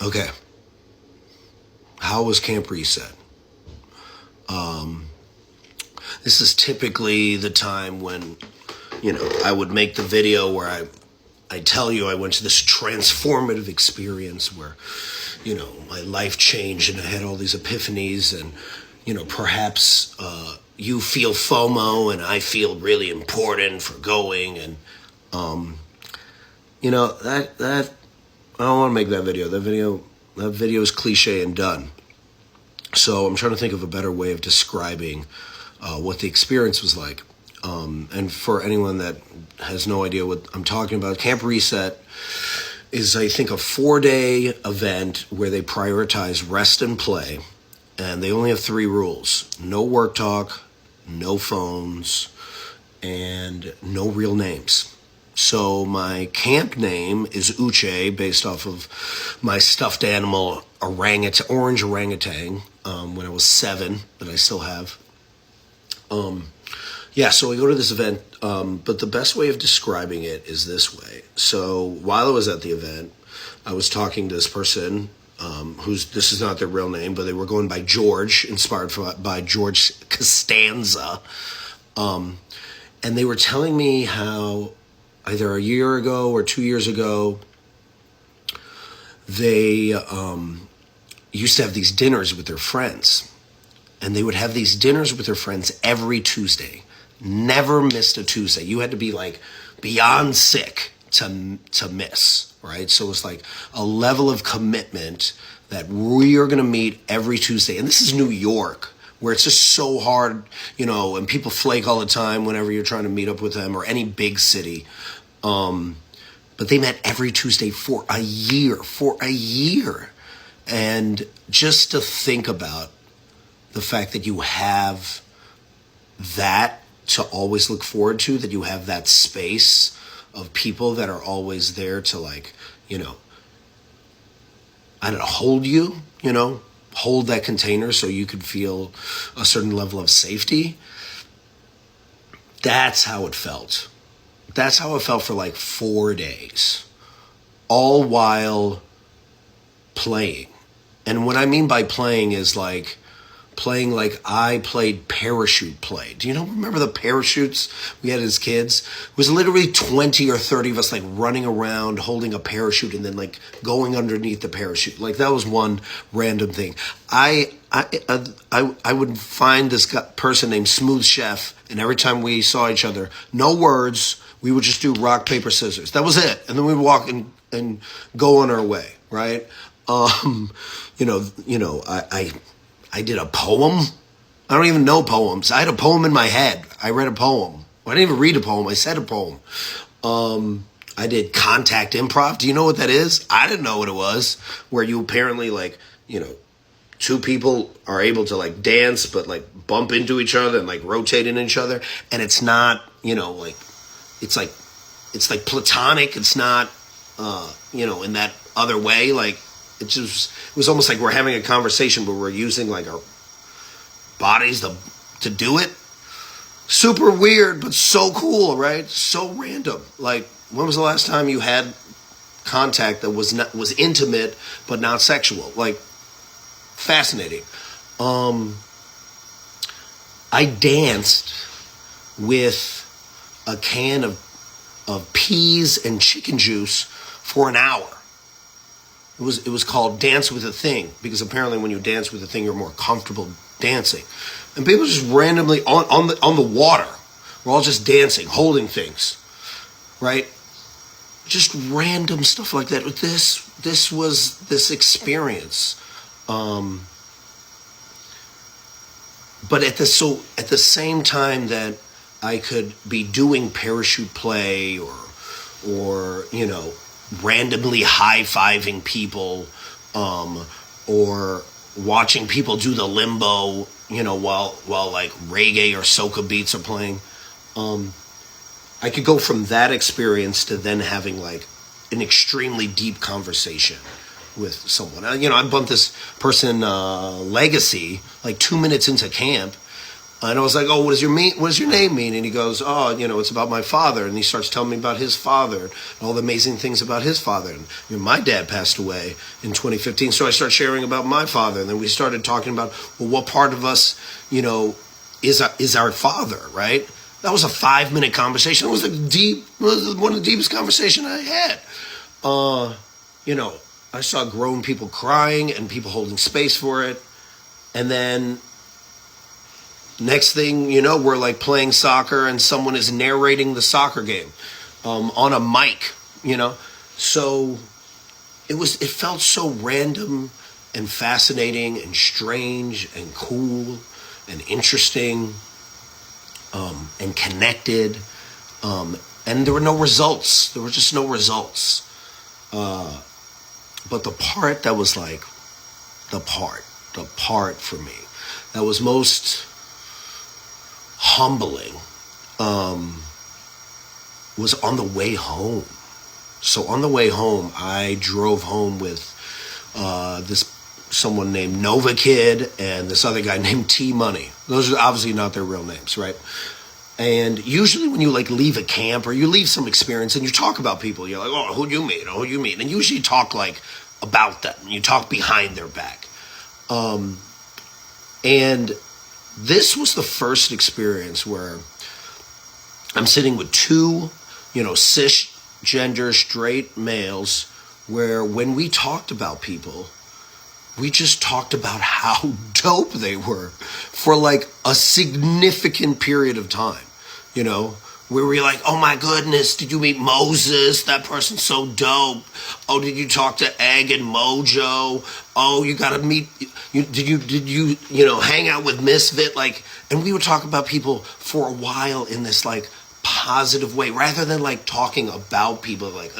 Okay. How was Camp Reset? This is typically the time when, I would make the video where I tell you I went to this transformative experience where, my life changed and I had all these epiphanies and, perhaps you feel FOMO and I feel really important for going and, that I don't want to make that video. That video is cliche and done. So I'm trying to think of a better way of describing what the experience was like. And for anyone that has no idea what I'm talking about, Camp Reset is, I think, a 4-day event where they prioritize rest and play. And they only have 3 rules. No work talk, no phones, and no real names. So my camp name is Uche, based off of my stuffed animal orange orangutan when I was 7, that I still have. So we go to this event, but the best way of describing it is this way. So while I was at the event, I was talking to this person this is not their real name, but they were going by George, inspired by George Castanza. And they were telling me how either a year ago or 2 years ago, they used to have these dinners with their friends. And they would have these dinners with their friends every Tuesday. Never missed a Tuesday. You had to be like beyond sick to miss, right? So it was like a level of commitment that we are going to meet every Tuesday. And this is New York, where it's just so hard, and people flake all the time whenever you're trying to meet up with them, or any big city. But they met every Tuesday for a year. And just to think about the fact that you have that to always look forward to, that you have that space of people that are always there to hold you, hold that container so you could feel a certain level of safety. That's how it felt. That's how it felt for like 4 days, all while playing. And what I mean by playing is like playing like I played parachute play. Do you remember the parachutes we had as kids? It was literally 20 or 30 of us like running around holding a parachute and then like going underneath the parachute. Like that was one random thing. I would find this person named Smooth Chef, and every time we saw each other, no words, we would just do rock, paper, scissors. That was it. And then we'd walk and go on our way, right? I did a poem. I don't even know poems. I had a poem in my head. I read a poem. I didn't even read a poem. I said a poem. I did contact improv. Do you know what that is? I didn't know what it was. Where you apparently two people are able to like dance, but like bump into each other and like rotate into each other. And it's not, it's like platonic. It's not, in that other way. Like, it was almost like we're having a conversation, but we're using like our bodies to do it. Super weird, but so cool, right? So random. Like, when was the last time you had contact that was intimate but not sexual? Like, fascinating. I danced with a can of peas and chicken juice for an hour. It was called Dance with a Thing, because apparently when you dance with a thing, you're more comfortable dancing. And people just randomly on the water, we're all just dancing, holding things, right? Just random stuff like that. This was this experience. But at the same time that I could be doing parachute play or randomly high-fiving people, or watching people do the limbo, while like reggae or soca beats are playing. I could go from that experience to then having like an extremely deep conversation with someone. I bumped this person, Legacy, like 2 minutes into camp, And I was like, oh, what does your name mean? And he goes, oh, it's about my father. And he starts telling me about his father and all the amazing things about his father. And my dad passed away in 2015, so I started sharing about my father. And then we started talking about, well, what part of us, is our father, right? That was a 5-minute conversation. It was one of the deepest conversations I had. I saw grown people crying and people holding space for it. And then next thing you know, we're like playing soccer and someone is narrating the soccer game on a mic, So it felt so random and fascinating and strange and cool and interesting and connected. And there were no results. There were just no results. But the part that was like the part for me that was most humbling was on the way home. So on the way home, I drove home with someone named Novakidd and this other guy named T-Money. Those are obviously not their real names, right? And usually when you like leave a camp or you leave some experience and you talk about people, you're like, oh, who'd you meet? Oh, who'd you meet? And usually you talk like about them. You talk behind their back. And this was the first experience where I'm sitting with two, cisgender straight males where when we talked about people, we just talked about how dope they were for like a significant period of time, where we're like, oh my goodness, did you meet Moses? That person's so dope. Oh, did you talk to Egg and Mojo? Oh, you got to meet, did you hang out with Misfit? Like, and we would talk about people for a while in this like positive way, rather than like talking about people like,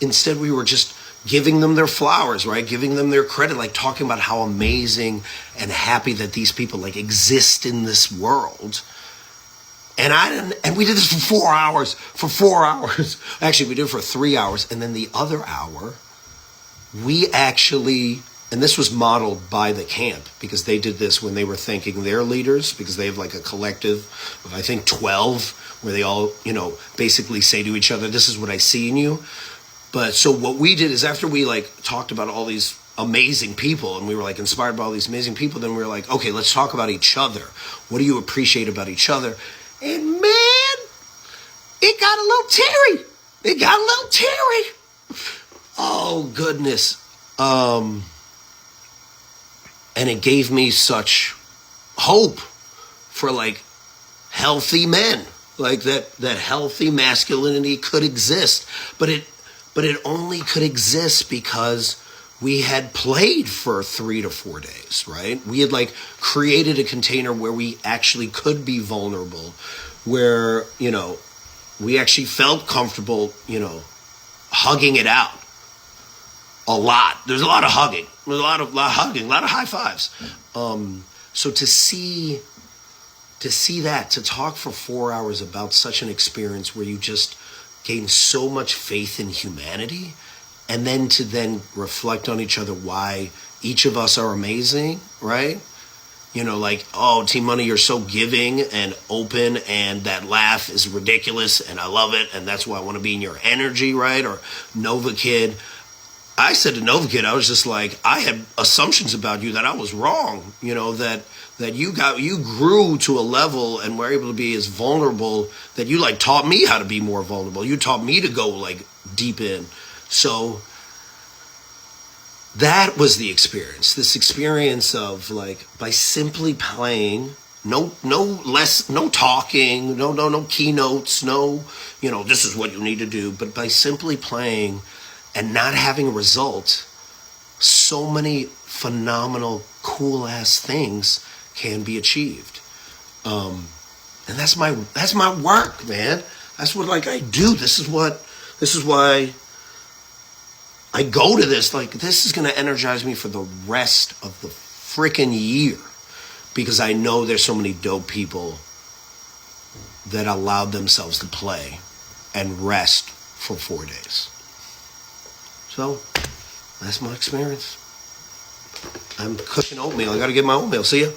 instead we were just giving them their flowers, right? Giving them their credit, like talking about how amazing and happy that these people like exist in this world. And we did this for 4 hours. Actually, we did it for 3 hours. And then the other hour, we actually, and this was modeled by the camp because they did this when they were thanking their leaders, because they have like a collective of, I think, 12, where they all, basically say to each other, this is what I see in you. But so what we did is after we like talked about all these amazing people and we were like inspired by all these amazing people, then we were like, okay, let's talk about each other. What do you appreciate about each other? And man, it got a little teary. Oh, goodness. And it gave me such hope for like healthy men, like that healthy masculinity could exist. But it only could exist because we had played for 3 to 4 days, right? We had like created a container where we actually could be vulnerable, where, we actually felt comfortable, hugging it out a lot. There's a lot of hugging. There's a lot of hugging, a lot of high fives. So to see that, to talk for 4 hours about such an experience where you just gain so much faith in humanity, and then to reflect on each other why each of us are amazing, right? Like, oh, Team Money, you're so giving and open, and that laugh is ridiculous, and I love it, and that's why I want to be in your energy, right? Or Novakidd. I said to Novakidd, I was just like, I had assumptions about you that I was wrong, that you grew to a level and were able to be as vulnerable that you like taught me how to be more vulnerable. You taught me to go like deep in. So that was the experience. This experience of like, by simply playing, no talking, no keynotes, this is what you need to do. But by simply playing and not having a result, so many phenomenal, cool ass things can be achieved. And that's my work, man. That's what like I do. This is why I go to this. Like, this is going to energize me for the rest of the freaking year, because I know there's so many dope people that allowed themselves to play and rest for 4 days. So that's my experience. I'm cooking oatmeal. I got to get my oatmeal. See ya.